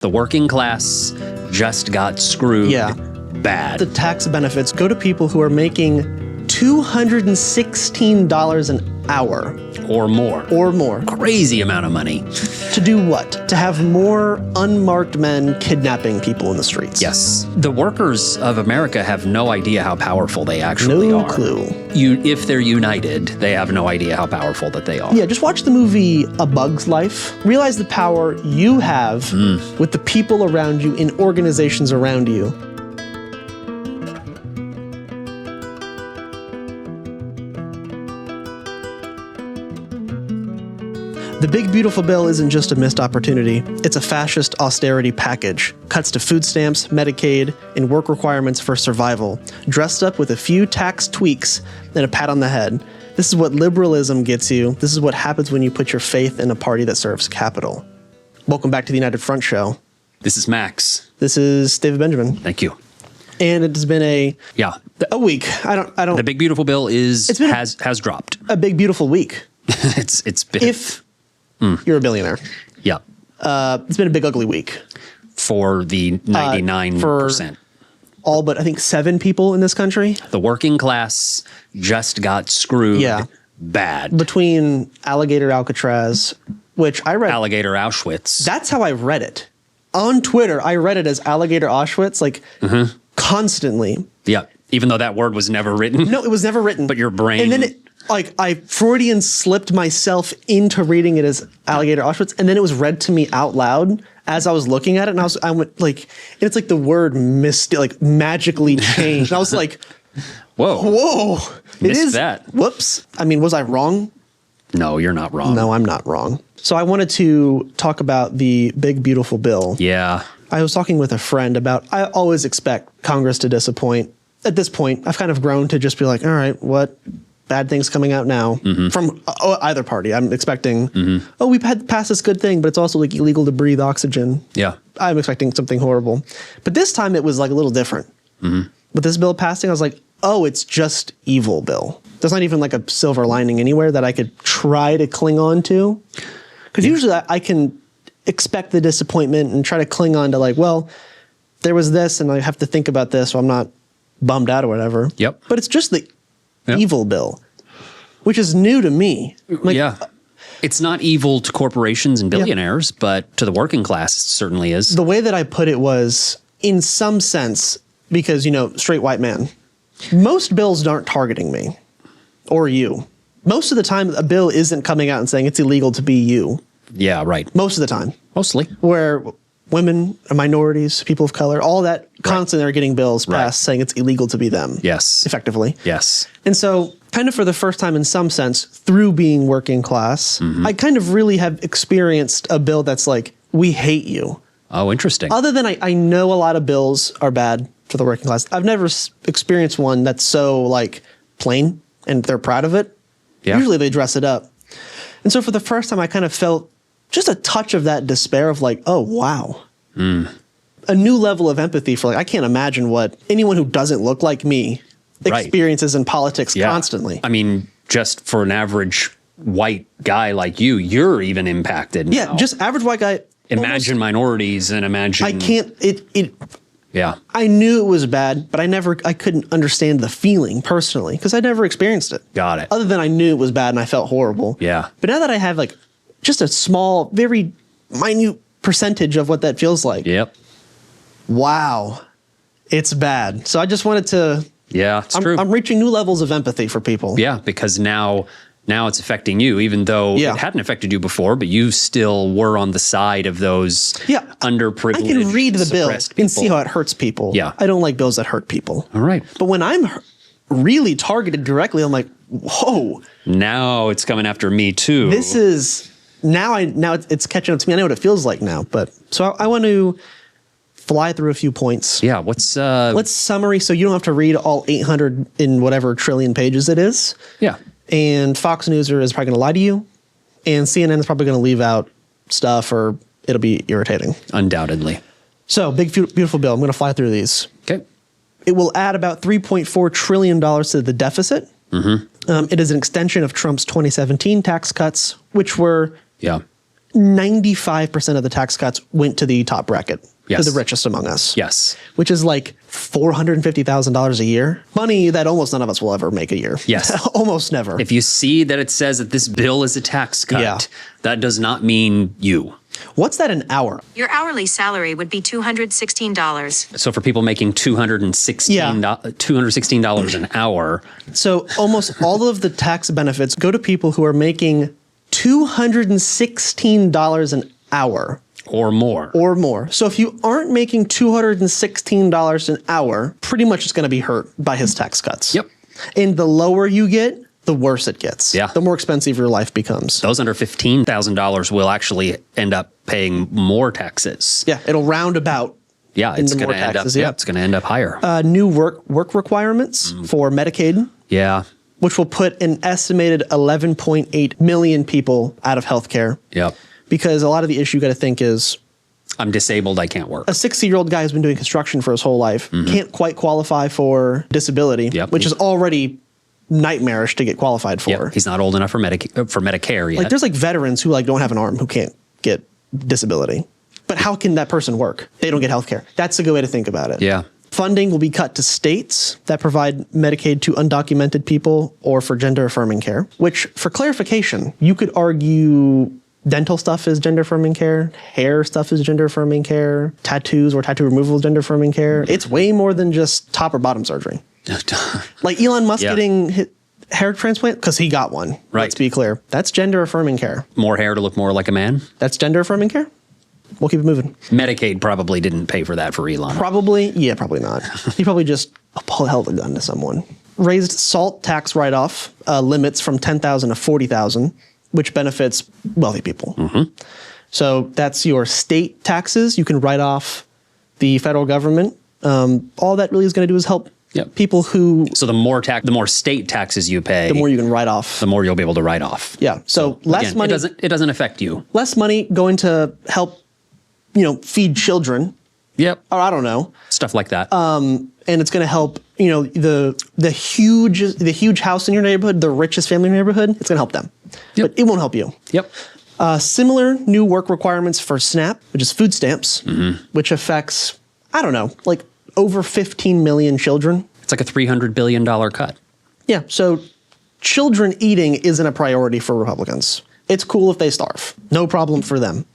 The working class just got screwed bad. The tax benefits go to people who are making $216 an hour. Or more. Or more. Crazy amount of money. To do what? To have more unmarked men kidnapping people in the streets. Yes. The workers of America have no idea how powerful they actually are. No clue. If they're united, they have no idea how powerful that they are. Yeah, just watch the movie A Bug's Life. Realize the power you have with the people around you in organizations around you. The Big Beautiful Bill isn't just a missed opportunity, it's a fascist austerity package. Cuts to food stamps, Medicaid, and work requirements for survival, dressed up with a few tax tweaks and a pat on the head. This is what liberalism gets you. This is what happens when you put your faith in a party that serves capital. Welcome back to the United Front Show. This is Max. This is David Benjamin. Thank you. And it has been a week. I don't. The Big Beautiful Bill has dropped. A big beautiful week. It's been. If you're a billionaire. Yeah. It's been a big ugly week. For the 99%. All but I think 7 people in this country. The working class just got screwed bad. Between Alligator Alcatraz, which I read. Alligator Auschwitz. That's how I read it. On Twitter, I read it as Alligator Auschwitz, like constantly. Yeah. Even though that word was never written. No, it was never written. But your brain. And then I Freudian slipped myself into reading it as Alligator Auschwitz, and then it was read to me out loud as I was looking at it, and I went like, and it's like the word magically changed. And I was like, whoa, it is that. Whoops. I mean, was I wrong? No, you're not wrong. No, I'm not wrong. So I wanted to talk about the Big Beautiful Bill. Yeah. I was talking with a friend about, I always expect Congress to disappoint. At this point, I've kind of grown to just be like, all right, what bad things coming out now from either party. I'm expecting, we've passed this good thing, but it's also like illegal to breathe oxygen. Yeah. I'm expecting something horrible. But this time it was like a little different. With this bill passing, I was like, oh, it's just evil bill. There's not even like a silver lining anywhere that I could try to cling on to. Because usually I can expect the disappointment and try to cling on to like, well, there was this and I have to think about this so I'm not bummed out or whatever. Yep. But it's just the evil bill, which is new to me. Like, it's not evil to corporations and billionaires, but to the working class it certainly is. The way that I put it was, in some sense, because, straight white man, most bills aren't targeting me or you. Most of the time, a bill isn't coming out and saying it's illegal to be you. Yeah, right. Most of the time. Mostly. Where women, minorities, people of color, all that constantly are getting bills passed saying it's illegal to be them. Yes. Effectively. Yes. And so kind of for the first time in some sense, through being working class, I kind of really have experienced a bill that's like, we hate you. Oh, interesting. Other than I know a lot of bills are bad for the working class. I've never experienced one that's so like plain and they're proud of it. Yeah. Usually they dress it up. And so for the first time, I kind of felt just a touch of that despair of like, oh, wow. A new level of empathy for like, I can't imagine what anyone who doesn't look like me experiences in politics constantly. I mean, just for an average white guy like you, you're even impacted. Yeah, just average white guy. Imagine minorities and imagine. I can't, Yeah. I knew it was bad, but I couldn't understand the feeling personally because I never experienced it. Got it. Other than I knew it was bad and I felt horrible. Yeah. But now that I have like just a small, very minute percentage of what that feels like. Yep. Wow. It's bad. So I just wanted to. Yeah, it's true. I'm reaching new levels of empathy for people. Yeah, because now it's affecting you, even though it hadn't affected you before, but you still were on the side of those underprivileged, I can read the bill people. and see how it hurts people. Yeah. I don't like bills that hurt people. All right. But when I'm really targeted directly, I'm like, whoa. Now it's coming after me too. This is, now it's catching up to me. I know what it feels like now. But so I want to fly through a few points. Yeah, let's summary so you don't have to read all 800 in whatever trillion pages it is. Yeah. And Fox News is probably going to lie to you. And CNN is probably going to leave out stuff or it'll be irritating. Undoubtedly. So, Big Beautiful Bill. I'm going to fly through these. Okay. It will add about $3.4 trillion to the deficit. It is an extension of Trump's 2017 tax cuts, which were 95% of the tax cuts went to the top bracket, yes. to the richest among us. Yes. Which is like $450,000 a year. Money that almost none of us will ever make a year. Yes. Almost never. If you see that it says that this bill is a tax cut, that does not mean you. What's that an hour? Your hourly salary would be $216. So for people making $216 an hour. So almost all of the tax benefits go to people who are making $216 an hour. Or more. Or more. So if you aren't making $216 an hour, pretty much it's going to be hurt by his tax cuts. Yep. And the lower you get, the worse it gets. Yeah. The more expensive your life becomes. Those under $15,000 will actually end up paying more taxes. Yeah, it'll round about. Yeah, it's going to end up. Yeah, it's going to end up higher. New work requirements for Medicaid. Yeah. Which will put an estimated 11.8 million people out of healthcare. Yep. Because a lot of the issue you got to think is, I'm disabled, I can't work. A 60-year-old guy who's been doing construction for his whole life can't quite qualify for disability, which is already nightmarish to get qualified for. Yep. He's not old enough for Medicare yet. Like there's like veterans who like don't have an arm who can't get disability. But how can that person work? They don't get healthcare. That's a good way to think about it. Yeah. Funding will be cut to states that provide Medicaid to undocumented people or for gender affirming care, which for clarification, you could argue dental stuff is gender affirming care, hair stuff is gender affirming care, tattoos or tattoo removal is gender affirming care. It's way more than just top or bottom surgery. Like Elon Musk getting hair transplant because he got one. Right. Let's be clear. That's gender affirming care. More hair to look more like a man? That's gender affirming care. We'll keep it moving. Medicaid probably didn't pay for that for Elon. Probably. Yeah, probably not. He probably just held a gun to someone. Raised salt tax write-off limits from $10,000 to $40,000, which benefits wealthy people. So that's your state taxes. You can write off the federal government. All that really is going to do is help people who... So the more state taxes you pay... The more you can write off. The more you'll be able to write off. Yeah. So less again, money... It doesn't affect you. Less money going to help, feed children. Yep. Or I don't know. Stuff like that. And it's going to help, the huge house in your neighborhood, the richest family in your neighborhood, it's going to help them. But it won't help you. Yep. Similar new work requirements for SNAP, which is food stamps, which affects, I don't know, like over 15 million children. It's like a $300 billion cut. Yeah. So children eating isn't a priority for Republicans. It's cool if they starve. No problem for them.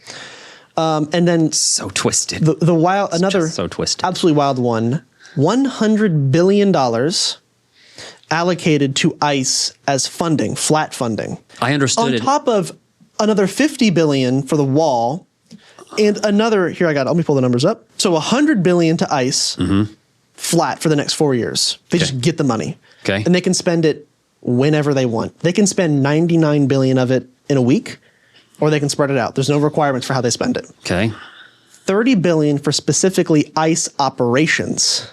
And then so twisted. Another so twisted. Absolutely wild one. $100 billion allocated to ICE as funding, flat funding. I understood it. On top of another $50 billion for the wall, and another. Let me pull the numbers up. So $100 billion to ICE, flat for the next 4 years. They just get the money, and they can spend it whenever they want. They can spend $99 billion of it in a week, or they can spread it out. There's no requirements for how they spend it. Okay. $30 billion for specifically ICE operations.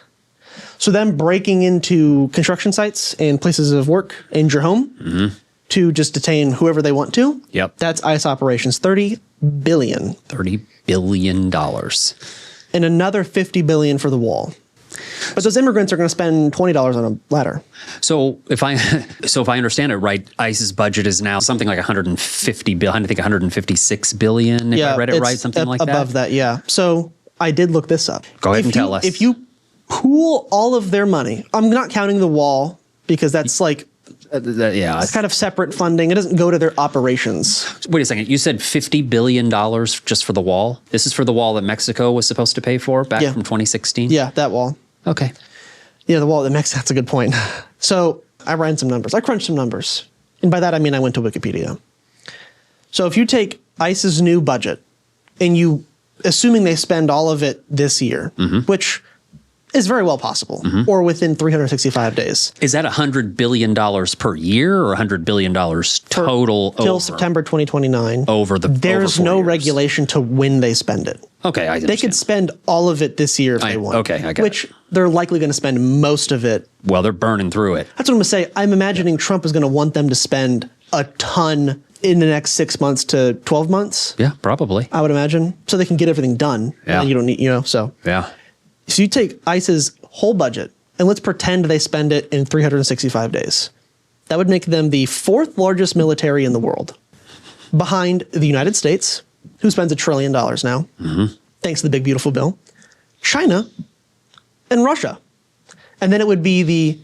So them breaking into construction sites and places of work in your home to just detain whoever they want to. Yep. That's ICE operations. $30 billion. $30 billion. And another $50 billion for the wall. But those immigrants are going to spend $20 on a ladder. So if I understand it right, ICE's budget is now something like $150 billion. I think $156 billion. If I read it right, something like that. Above that, yeah. So I did look this up. Go ahead and tell us. If you pool all of their money, I'm not counting the wall because that's like it's kind of separate funding. It doesn't go to their operations. Wait a second. You said $50 billion just for the wall? This is for the wall that Mexico was supposed to pay for back from 2016? Yeah, that wall. Okay. Yeah, the wall that Mexico, that's a good point. So I ran some numbers. I crunched some numbers. And by that, I mean I went to Wikipedia. So if you take ICE's new budget and you, assuming they spend all of it this year, which is very well possible, or within 365 days. Is that $100 billion per year or $100 billion total till September 2029? There's no regulation to when they spend it. Okay, I understand. They could spend all of it this year if they want. Okay, I get Which they're likely going to spend most of it. Well, they're burning through it. That's what I'm going to say. I'm imagining Trump is going to want them to spend a ton in the next 6 months to 12 months. Yeah, probably. I would imagine. So they can get everything done. Yeah. And you don't need, so. Yeah. So you take ICE's whole budget and let's pretend they spend it in 365 days. That would make them the fourth largest military in the world, behind the United States, who spends $1 trillion now, thanks to the big, beautiful bill, China, and Russia. And then it would be the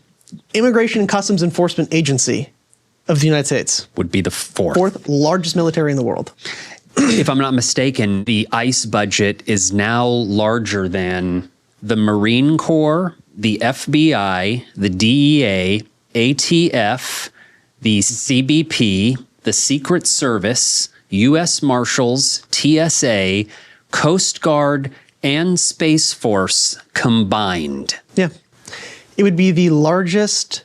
Immigration and Customs Enforcement Agency of the United States. Would be the fourth. Fourth largest military in the world. If I'm not mistaken, the ICE budget is now larger than the Marine Corps, the FBI, the DEA, ATF, the CBP, the Secret Service, U.S. Marshals, TSA, Coast Guard, and Space Force combined. Yeah. It would be the largest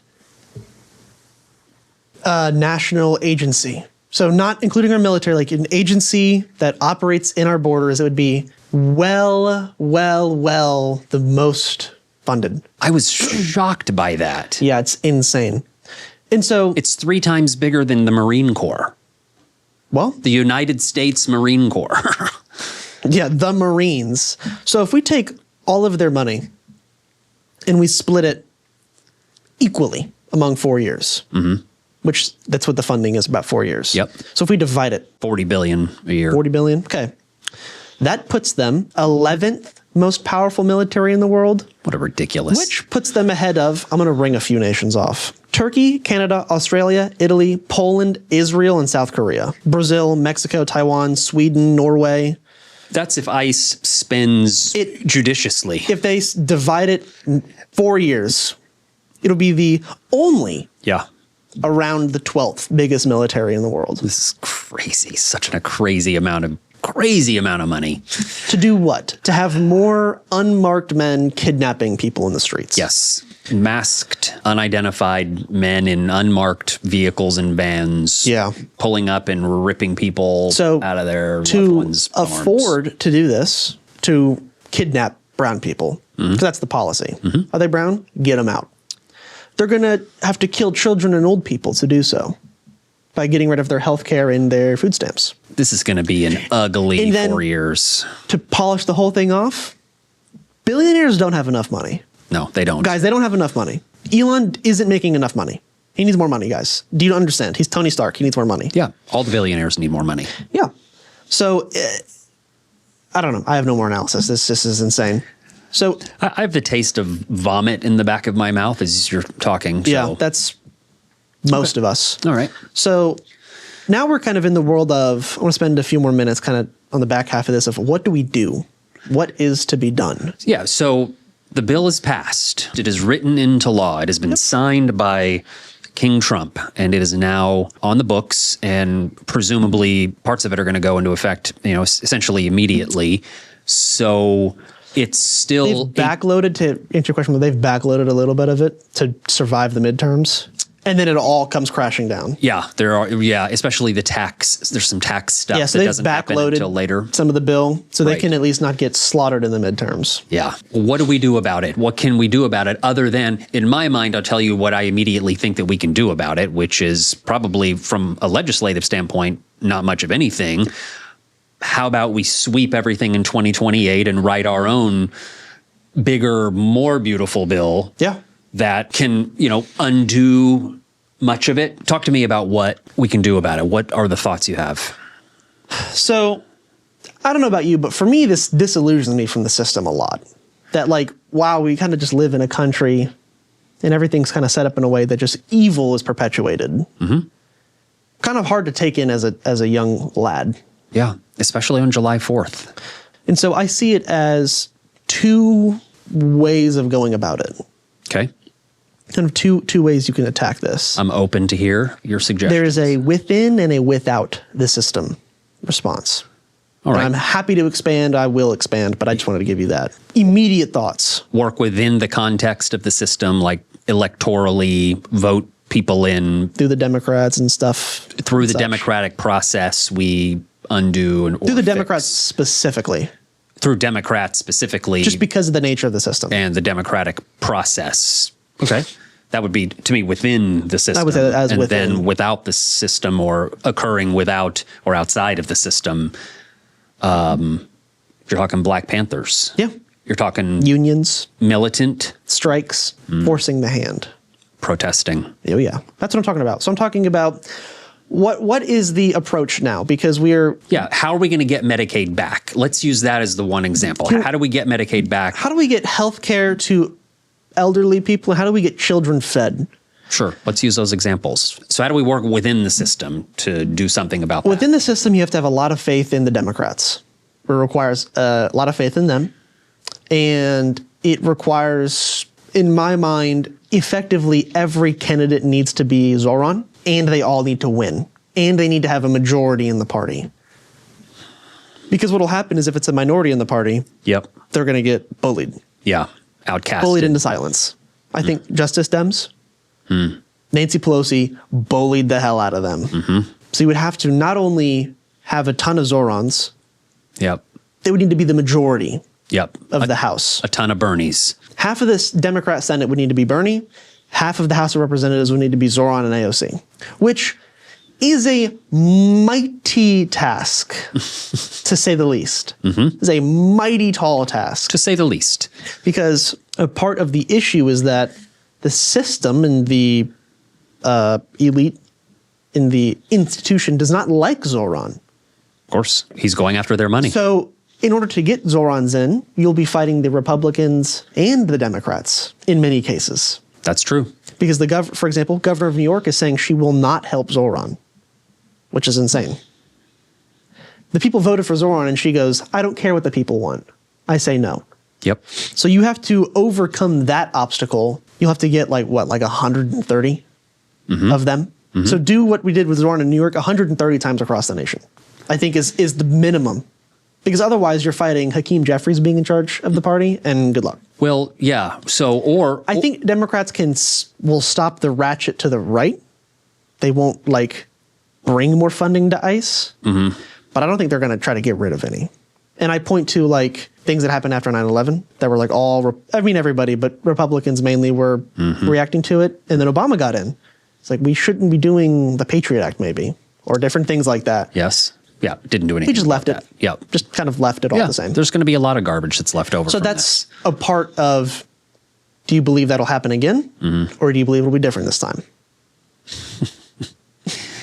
national agency. So not including our military, like an agency that operates in our borders, it would be well the most funded. I was shocked by that. Yeah, it's insane. And so it's 3 times bigger than the Marine Corps. Well, the United States Marine Corps. Yeah, the Marines. So if we take all of their money and we split it equally among 4 years, which that's what the funding is, about 4 years. Yep. So if we divide it. 40 billion a year. 40 billion, okay. That puts them 11th most powerful military in the world. What a ridiculous. Which puts them ahead of, I'm going to ring a few nations off. Turkey, Canada, Australia, Italy, Poland, Israel, and South Korea. Brazil, Mexico, Taiwan, Sweden, Norway. That's if ICE spends it judiciously. If they divide it 4 years, it'll be the only around the 12th biggest military in the world. This is crazy. Such a crazy amount of money. To do what? To have more unmarked men kidnapping people in the streets. Yes. Masked, unidentified men in unmarked vehicles and vans. Yeah. Pulling up and ripping people out of their loved ones' arms. To afford to do this, to kidnap brown people, because that's the policy. Are they brown? Get them out. They're going to have to kill children and old people to do so by getting rid of their health care and their food stamps. This is going to be an ugly 4 years. To polish the whole thing off, billionaires don't have enough money. No, they don't. Guys, they don't have enough money. Elon isn't making enough money. He needs more money, guys. Do you understand? He's Tony Stark. He needs more money. Yeah, all the billionaires need more money. Yeah. So, I don't know. I have no more analysis. This is insane. So I have the taste of vomit in the back of my mouth as you're talking. So. Yeah, that's most of us. All right. So now we're kind of in the world of, I want to spend a few more minutes kind of on the back half of this of what do we do? What is to be done? Yeah, so the bill is passed. It is written into law. It has been signed by King Trump, and it is now on the books, and presumably parts of it are going to go into effect, essentially immediately. So it's still backloaded to answer your question. They've backloaded a little bit of it to survive the midterms, and then it all comes crashing down. Yeah, there are. Yeah, especially the tax. There's some tax stuff so that doesn't happen until later. Some of the bill, so they can at least not get slaughtered in the midterms. Yeah. What do we do about it? What can we do about it other than, in my mind, I'll tell you what I immediately think that we can do about it, which is probably from a legislative standpoint, not much of anything. How about we sweep everything in 2028 and write our own bigger, more beautiful bill? Yeah. That can, undo much of it. Talk to me about what we can do about it. What are the thoughts you have? So, I don't know about you, but for me, this disillusions me from the system a lot. That wow, we kind of just live in a country and everything's kind of set up in a way that just evil is perpetuated. Kind of hard to take in as a young lad. Yeah, especially on July 4th. And so I see it as 2 ways of going about it. Okay. Kind of two ways you can attack this. I'm open to hear your suggestions. There is a within and a without the system response. All right. And I'm happy to expand. I will expand, but I just wanted to give you that. Immediate thoughts. Work within the context of the system, like electorally vote people in. Through the Democrats and stuff. Through the democratic process, we undo and through the Democrats specifically. Through Democrats specifically. Just because of the nature of the system. And the democratic process. Okay. That would be, to me, within the system. I would say that as and within. then without the system or occurring without or outside of the system, you're talking Black Panthers. Yeah. You're talking unions. Militant. Strikes. Forcing the hand. Protesting. Oh, yeah. That's what I'm talking about. So I'm talking about What is the approach now? Because we're... Yeah, how are we going to get Medicaid back? Let's use that as the one example. How do we get Medicaid back? How do we get health care to elderly people? How do we get children fed? Sure, let's use those examples. So how do we work within the system to do something about that? Within the system, you have to have a lot of faith in the Democrats. It requires a lot of faith in them. And it requires, in my mind, effectively every candidate needs to be Zoran, and they all need to win. And they need to have a majority in the party. Because what will happen is if it's a minority in the party, they're going to get bullied. Yeah, outcasted. Bullied into silence. I think Justice Dems, Nancy Pelosi bullied the hell out of them. So you would have to not only have a ton of Zorans, they would need to be the majority of the House. A ton of Bernies. Half of this Democrat Senate would need to be Bernie. Half of the House of Representatives would need to be Zoran and AOC, which is a mighty task, to say the least. It's a mighty tall task. To say the least. Because a part of the issue is that the system and the elite in the institution does not like Zoran. Of course, he's going after their money. So in order to get Zorans in, you'll be fighting the Republicans and the Democrats in many cases. That's true. Because for example, Governor of New York is saying she will not help Zoran, which is insane. The people voted for Zoran and she goes, I don't care what the people want. I say no. So you have to overcome that obstacle. You'll have to get like 130 of them. So do what we did with Zoran in New York 130 times across the nation, I think is the minimum. Because otherwise you're fighting Hakeem Jeffries being in charge of the party, and good luck. Well, yeah. So, I think Democrats will stop the ratchet to the right. They won't bring more funding to ICE, but I don't think they're going to try to get rid of any. And I point to things that happened after 9/11 that were everybody, but Republicans mainly were reacting to it. And then Obama got in. It's we shouldn't be doing the Patriot Act maybe, or different things like that. Yes. Yeah, didn't do anything. He just left it. Yeah. Just kind of left it all the same. There's going to be a lot of garbage that's left over. So that's a part of, do you believe that'll happen again? Or do you believe it'll be different this time?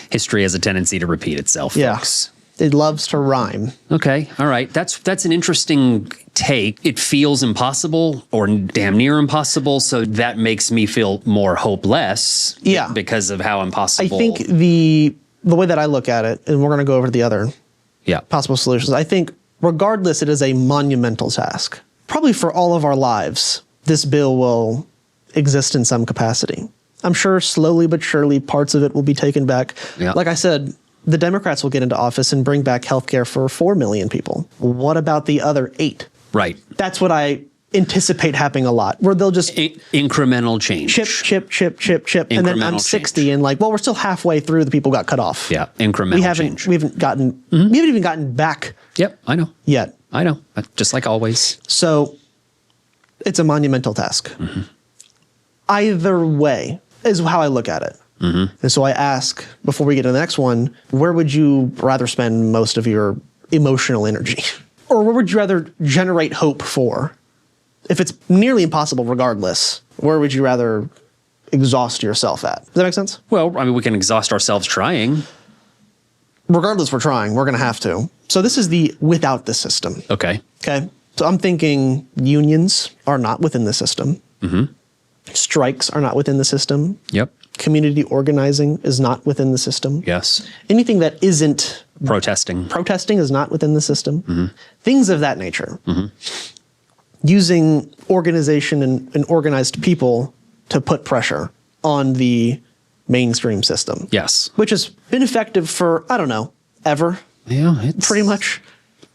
History has a tendency to repeat itself, folks. It loves to rhyme. Okay. All right. That's an interesting take. It feels impossible or damn near impossible. So that makes me feel more hopeless. Yeah. Because of how impossible. I think the way that I look at it, and we're going to go over the other possible solutions, I think regardless, it is a monumental task. Probably for all of our lives, this bill will exist in some capacity. I'm sure slowly but surely parts of it will be taken back. Like I said, the Democrats will get into office and bring back healthcare for 4 million people. What about the other 8? Right. That's what I anticipate happening a lot, where they'll just incremental change. Chip. And then I'm 60 change. And we're still halfway through, the people got cut off. Yeah, incremental change. We haven't even gotten back. Yep, I know. Yet. I know, just like always. So it's a monumental task. Either way is how I look at it. And so I ask, before we get to the next one, where would you rather spend most of your emotional energy? Or where would you rather generate hope for? If it's nearly impossible regardless, where would you rather exhaust yourself at? Does that make sense? Well, we can exhaust ourselves trying. Regardless, we're trying. We're going to have to. So this is the without the system. Okay. So I'm thinking unions are not within the system. Strikes are not within the system. Yep. Community organizing is not within the system. Yes. Anything that isn't protesting is not within the system. Things of that nature. Using organization and organized people to put pressure on the mainstream system. Yes. Which has been effective for, I don't know, ever. Yeah. Pretty much.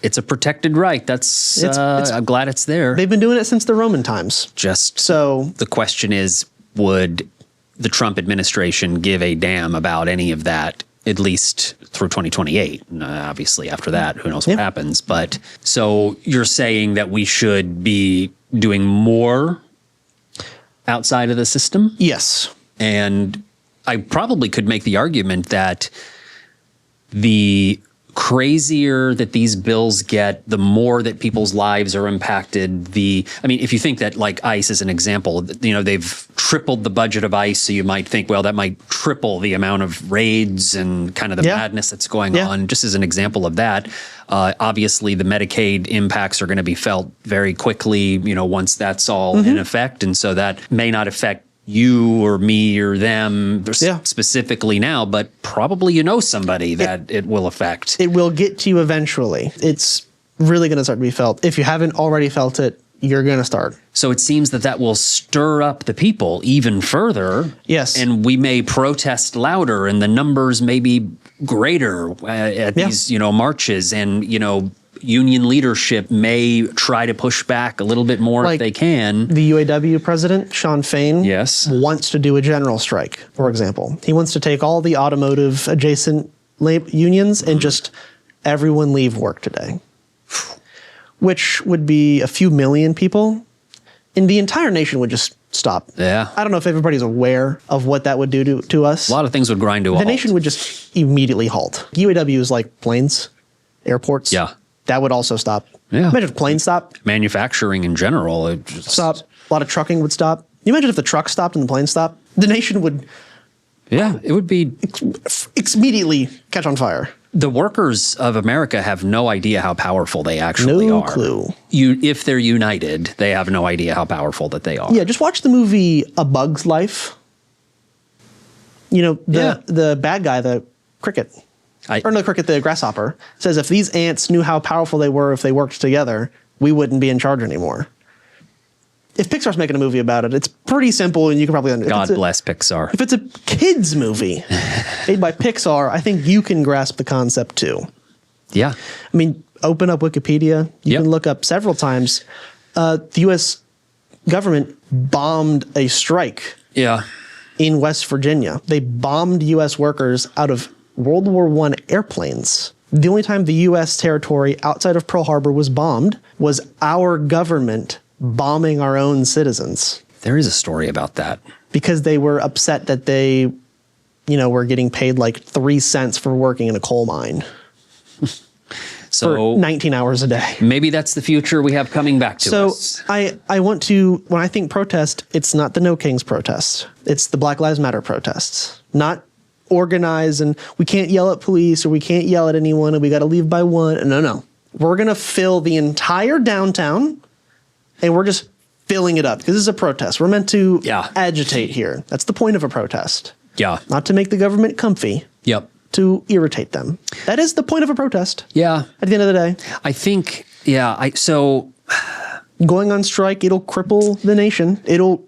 It's a protected right. I'm glad it's there. They've been doing it since the Roman times. So the question is, would the Trump administration give a damn about any of that, at least through 2028? Obviously, after that, who knows what happens. But so you're saying that we should be doing more outside of the system? Yes. And I probably could make the argument that the crazier that these bills get, the more that people's lives are impacted. I mean, if you think that like ICE is an example, they've tripled the budget of ICE. So you might think, well, that might triple the amount of raids and kind of the madness that's going on, just as an example of that. Obviously, the Medicaid impacts are going to be felt very quickly, once that's all in effect. And so that may not affect you or me or them specifically now, but probably somebody that it will affect. It will get to you eventually. It's really going to start to be felt. If you haven't already felt it, you're going to start. So it seems that will stir up the people even further. Yes. And we may protest louder and the numbers may be greater at these, marches, and, union leadership may try to push back a little bit more if they can. The UAW president, Sean Fain, wants to do a general strike, for example. He wants to take all the automotive adjacent unions and just everyone leave work today, which would be a few million people, and the entire nation would just stop. Yeah. I don't know if everybody's aware of what that would do to us. A lot of things would grind to a halt. The nation would just immediately halt. UAW is like planes, airports. Yeah. That would also stop. Yeah. Imagine if planes stopped. Manufacturing in general. It just stop. A lot of trucking would stop. You imagine if the truck stopped and the plane stopped? The nation would... Yeah, it would be... immediately catch on fire. The workers of America have no idea how powerful they actually are. No clue. If they're united, they have no idea how powerful that they are. Yeah, just watch the movie A Bug's Life. The bad guy, the cricket... the grasshopper, says if these ants knew how powerful they were if they worked together, we wouldn't be in charge anymore. If Pixar's making a movie about it, it's pretty simple and you can probably understand. God bless Pixar. If it's a kid's movie made by Pixar, I think you can grasp the concept too. Yeah. I mean, open up Wikipedia. You can look up several times. The U.S. government bombed a strike in West Virginia. They bombed U.S. workers out of World War I airplanes. The only time the U.S. territory outside of Pearl Harbor was bombed was our government bombing our own citizens. There is a story about that. Because they were upset that they, were getting paid like 3 cents for working in a coal mine. For 19 hours a day. Maybe that's the future we have coming back to us. So I want to, when I think protest, it's not the No Kings protest. It's the Black Lives Matter protests. Not organize and we can't yell at police or we can't yell at anyone and we got to leave by one. No. We're going to fill the entire downtown and we're just filling it up because this is a protest. We're meant to agitate here. That's the point of a protest. Yeah. Not to make the government comfy. Yep. To irritate them. That is the point of a protest. Yeah. At the end of the day. I think, going on strike, it'll cripple the nation. It'll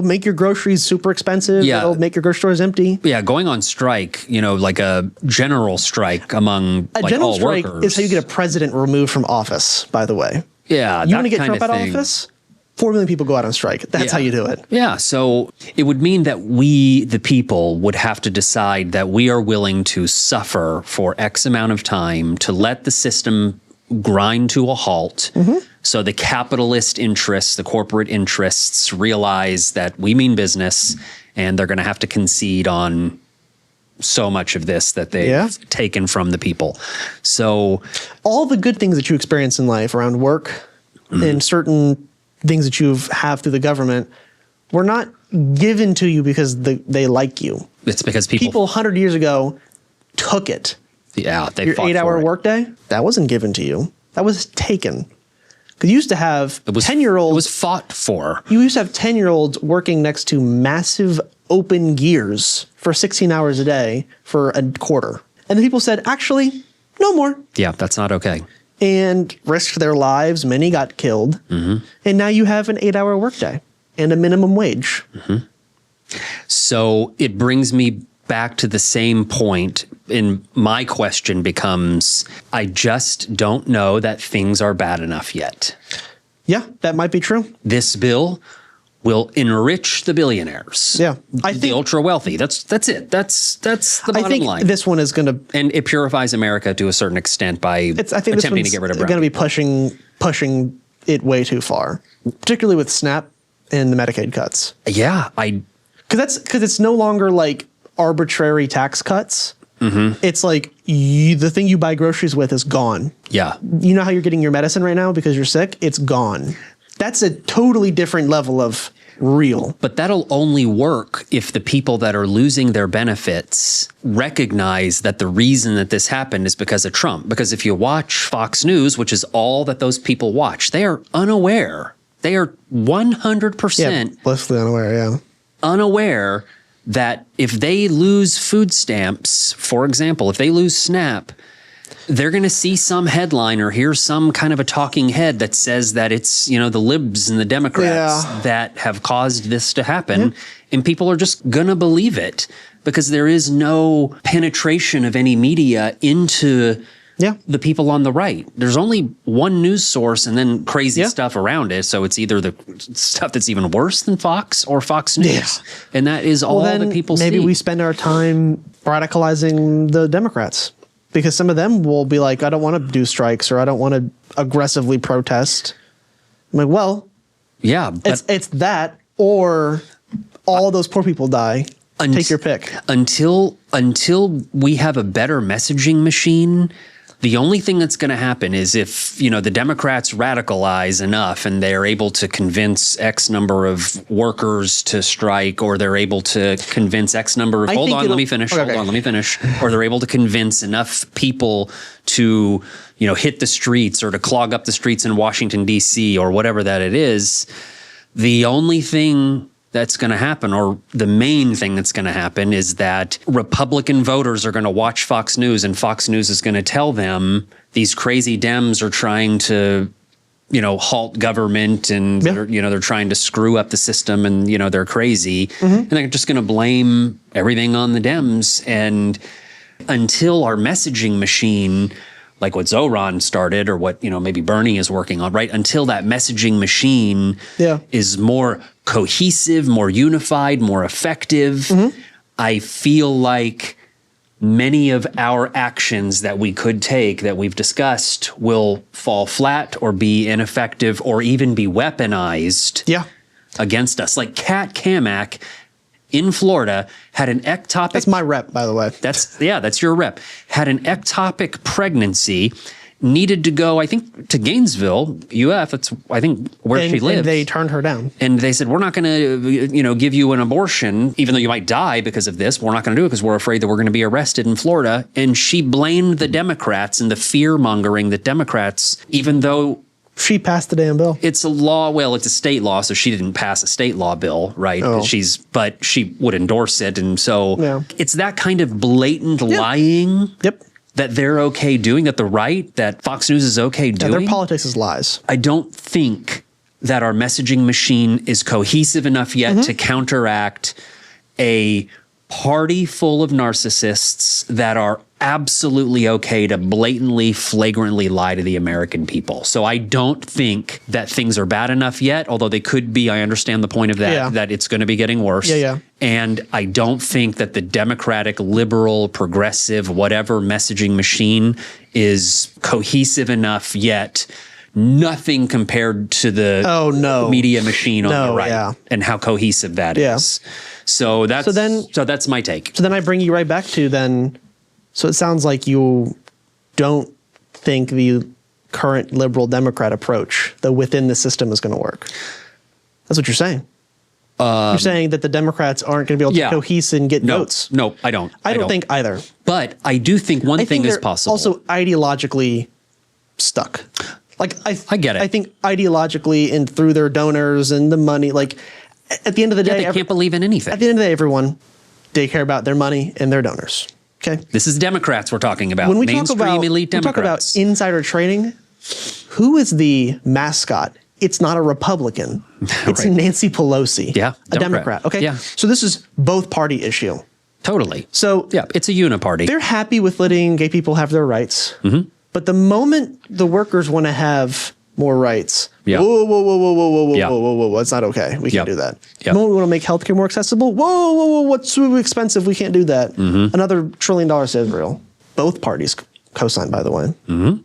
make your groceries super expensive. Yeah. It'll make your grocery stores empty. Yeah, going on strike, like a general strike among general all strike workers. is how you get a president removed from office, by the way. Yeah, you want to get Trump out of office? 4 million people go out on strike. That's how you do it. Yeah, so it would mean that we, the people, would have to decide that we are willing to suffer for X amount of time to let the system grind to a halt. Mm-hmm. So the capitalist interests, the corporate interests realize that we mean business and they're going to have to concede on so much of this that they've taken from the people. So all the good things that you experience in life around work and certain things that you have through the government were not given to you because they like you. It's because people 100 years ago took it. Yeah, they your fought 8-hour for workday, that wasn't given to you. That was taken. Because you used to have 10-year-olds. It was fought for. You used to have 10-year-olds working next to massive open gears for 16 hours a day for a quarter. And the people said, actually, no more. Yeah, that's not okay. And risked their lives. Many got killed. Mm-hmm. And now you have an 8-hour workday and a minimum wage. Mm-hmm. So it brings me back to the same point, and my question becomes, I just don't know that things are bad enough yet. Yeah, that might be true. This bill will enrich the billionaires. Yeah. The ultra wealthy. That's it. That's the bottom line. This one is going to... And it purifies America to a certain extent by attempting to get rid of brown going to be pushing it way too far, particularly with SNAP and the Medicaid cuts. Yeah. Because it's no longer like arbitrary tax cuts. It's like the thing you buy groceries with is gone. Yeah. You know how you're getting your medicine right now because you're sick? It's gone. That's a totally different level of real. But that'll only work if the people that are losing their benefits recognize that the reason that this happened is because of Trump. Because if you watch Fox News, which is all that those people watch, they are unaware. They are 100% blissfully unaware, unaware that if they lose food stamps, for example, if they lose SNAP, they're going to see some headline or hear some kind of a talking head that says that it's, the libs and the Democrats that have caused this to happen. And people are just going to believe it because there is no penetration of any media into the people on the right. There's only one news source and then crazy stuff around it. So it's either the stuff that's even worse than Fox or Fox News. And that is all that people see. Maybe we spend our time radicalizing the Democrats. Because some of them will be like, I don't want to do strikes or I don't want to aggressively protest. I'm like, well, but it's that or all those poor people die. Take your pick. Until we have a better messaging machine, the only thing that's going to happen is if, the Democrats radicalize enough and they're able to convince X number of workers to strike, or they're able to convince X number of, hold on, let me finish. Or they're able to convince enough people to, hit the streets or to clog up the streets in Washington, D.C. or whatever that it is. The only thing that's going to happen, or the main thing that's going to happen, is that Republican voters are going to watch Fox News, and Fox News is going to tell them these crazy Dems are trying to, halt government, and they're trying to screw up the system, and they're crazy, and they're just going to blame everything on the Dems. And until our messaging machine, like what Zoran started, or what maybe Bernie is working on, right? Until that messaging machine is more cohesive, more unified, more effective, I feel like many of our actions that we could take, that we've discussed, will fall flat or be ineffective or even be weaponized against us. Like Kat Kamak in Florida had an ectopic... That's my rep, by the way. That's your rep. Had an ectopic pregnancy, needed to go, I think, to Gainesville, UF. That's, I think, where she lives. And they turned her down. And they said, we're not going to, give you an abortion, even though you might die because of this. We're not going to do it because we're afraid that we're going to be arrested in Florida. And she blamed the Democrats and the fear-mongering that Democrats, even though... She passed the damn bill. It's a law. Well, it's a state law, so she didn't pass a state law bill, right? Oh. But she would endorse it. And so it's that kind of blatant lying that they're okay doing, that the right, that Fox News is okay doing. Their politics is lies. I don't think that our messaging machine is cohesive enough yet to counteract a party full of narcissists that are absolutely okay to blatantly, flagrantly lie to the American people. So I don't think that things are bad enough yet, although they could be. I understand the point of that, that it's going to be getting worse. And I don't think that the Democratic, liberal, progressive, whatever messaging machine is cohesive enough yet. Nothing compared to the media machine on the right and how cohesive that is. So that's my take. So then I bring you right back to so it sounds like you don't think the current liberal Democrat approach, the within the system, is going to work. That's what you're saying. You're saying that the Democrats aren't going to be able to cohese and get votes. No, I don't. I don't think either. But I do think one thing is possible. Also ideologically stuck. Like I get it. I think ideologically and through their donors and the money, like at the end of the day, they can't believe in anything. At the end of the day, everyone, they care about their money and their donors. Okay. This is Democrats we're talking about. When we mainstream elite Democrats. We talk about insider trading. Who is the mascot? It's not a Republican. It's Nancy Pelosi. Yeah. A Democrat. Okay. Yeah. So this is both party issue. Totally. So yeah, it's a uniparty. They're happy with letting gay people have their rights. But the moment the workers want to have more rights, whoa, that's not okay. We can't do that. The moment we want to make healthcare more accessible, whoa, what's too expensive? We can't do that. Another $1 trillion to Israel. Both parties co-signed, by the way. So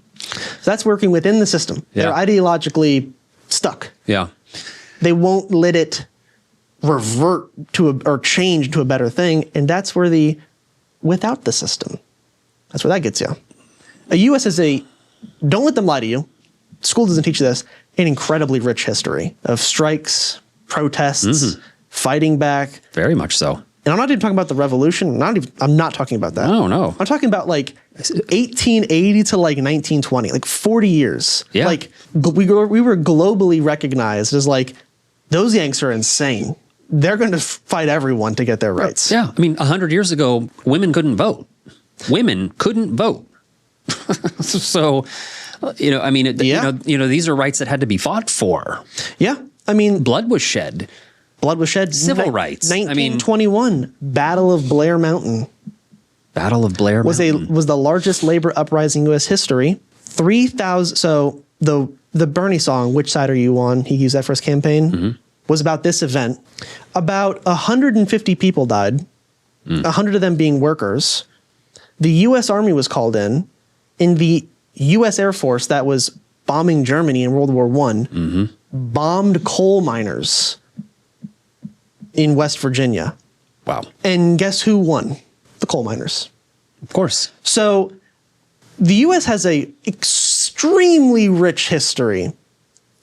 that's working within the system. They're ideologically stuck. They won't let it revert to or change to a better thing. And that's where without the system. That's where that gets you. The U.S. has don't let them lie to you. School doesn't teach you this, an incredibly rich history of strikes, protests, fighting back. Very much so. And I'm not even talking about the revolution. I'm not talking about that. No. I'm talking about like 1880 to like 1920, like 40 years. Yeah. Like we were globally recognized as like, those Yanks are insane. They're going to fight everyone to get their rights. Yeah. I mean, 100 years ago, women couldn't vote. Women couldn't vote. So, I mean, these are rights that had to be fought for. Yeah. I mean, blood was shed. Civil rights. 1921, Battle of Blair Mountain. Battle of Blair Mountain was the largest labor uprising in U.S. history. 3,000. So the Bernie song, "Which Side Are You On?" He used that for his campaign. Was about this event. About 150 people died. 100 of them being workers. The U.S. Army was called in. In the U.S. Air Force that was bombing Germany in World War I, bombed coal miners in West Virginia. Wow. And guess who won? The coal miners. Of course. So the U.S. has a extremely rich history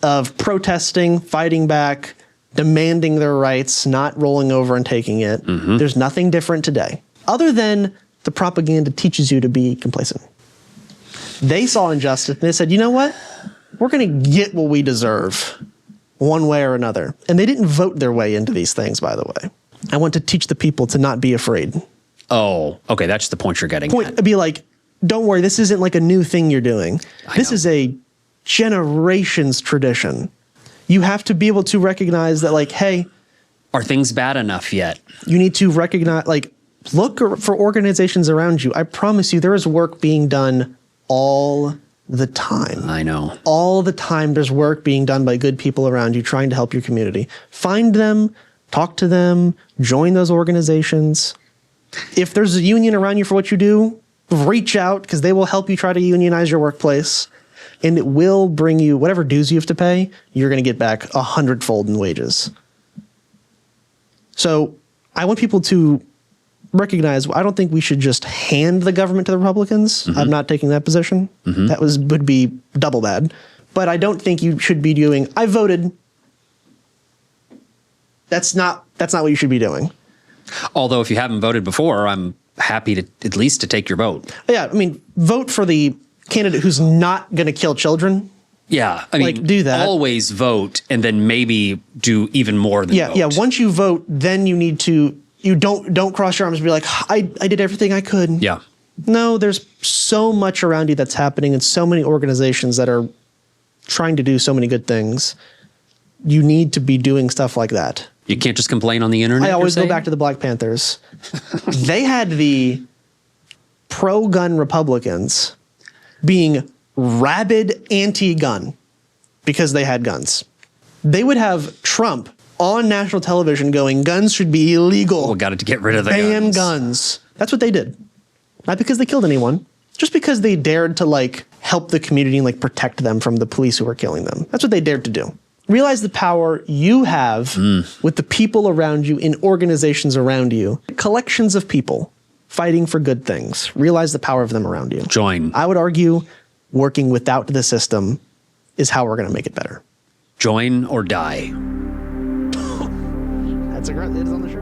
of protesting, fighting back, demanding their rights, not rolling over and taking it. There's nothing different today, other than the propaganda teaches you to be complacent. They saw injustice and they said, you know what? We're going to get what we deserve one way or another. And they didn't vote their way into these things, by the way. I want to teach the people to not be afraid. Oh, okay. That's the point you're getting at. Be like, don't worry, this isn't like a new thing you're doing. This is a generations tradition. You have to be able to recognize that, like, hey, are things bad enough yet? You need to recognize, like, look for organizations around you. I promise you there is work being done all the time. I know. All the time there's work being done by good people around you trying to help your community. Find them, talk to them, join those organizations. If there's a union around you for what you do, reach out because they will help you try to unionize your workplace. And it will bring you whatever dues you have to pay, you're going to get back 100-fold in wages. So I want people to recognize, I don't think we should just hand the government to the Republicans. I'm not taking that position. That would be double bad. But I don't think you should be doing, I voted. That's not what you should be doing. Although if you haven't voted before, I'm happy to at least to take your vote. Yeah, I mean, vote for the candidate who's not going to kill children. Yeah, I mean, do that. Always vote, and then maybe do even more than vote. Yeah. Once you vote, then you need to. You don't cross your arms and be like, I did everything I could. Yeah. No, there's so much around you that's happening, and so many organizations that are trying to do so many good things. You need to be doing stuff like that. You can't just complain on the internet. I always go back to the Black Panthers. They had the pro-gun Republicans being rabid anti-gun because they had guns. They would have Trump on national television going, guns should be illegal. We got to get rid of the ban guns. That's what they did. Not because they killed anyone, just because they dared to like help the community and like protect them from the police who were killing them. That's what they dared to do. Realize the power you have with the people around you in organizations around you. Collections of people fighting for good things. Realize the power of them around you. Join. I would argue working without the system is how we're going to make it better. Join or die. That's a great, it is on the shirt.